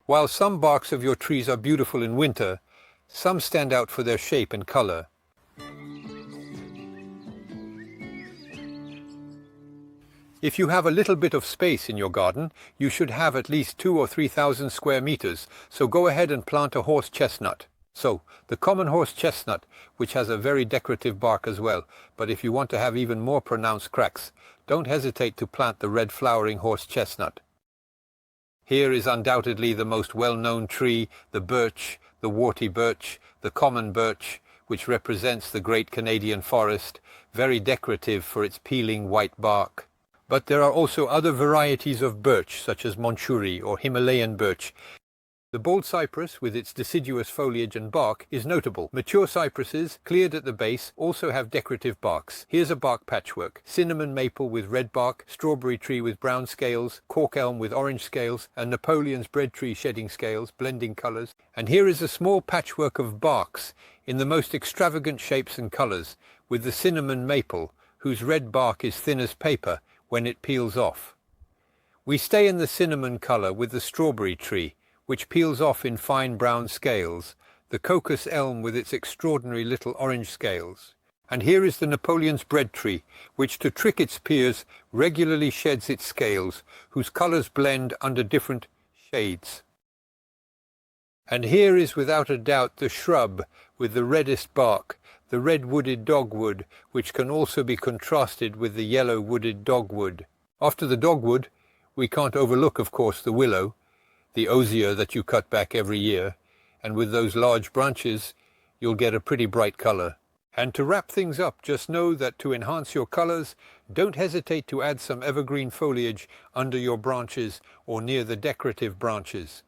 While some barks of your trees are beautiful in winter, some stand out for their shape and color. If you have a little bit of space in your garden, you should have at least 2,000 or 3,000 square meters, so go ahead and plant a horse chestnut. So, the common horse chestnut, which has a very decorative bark as well, but if you want to have even more pronounced cracks, don't hesitate to plant the red flowering horse chestnut. Here is undoubtedly the most well-known tree, the birch, the warty birch, the common birch, which represents the great Canadian forest, very decorative for its peeling white bark. But there are also other varieties of birch, such as Monchuri or Himalayan birch. The bold cypress, with its deciduous foliage and bark, is notable. Mature cypresses, cleared at the base, also have decorative barks. Here's a bark patchwork: cinnamon maple with red bark, strawberry tree with brown scales, cork elm with orange scales, and Napoleon's bread tree shedding scales, blending colors. And here is a small patchwork of barks in the most extravagant shapes and colors, with the cinnamon maple, whose red bark is thin as paper when it peels off. We stay in the cinnamon color with the strawberry tree, which peels off in fine brown scales, the cocos elm with its extraordinary little orange scales. And here is the Napoleon's bread tree, which to trick its peers regularly sheds its scales, whose colors blend under different shades. And here is without a doubt the shrub with the reddest bark, the red-wooded dogwood, which can also be contrasted with the yellow-wooded dogwood. After the dogwood, we can't overlook, of course, the willow, the osier that you cut back every year, and with those large branches, you'll get a pretty bright color. And to wrap things up, just know that to enhance your colors, don't hesitate to add some evergreen foliage under your branches or near the decorative branches.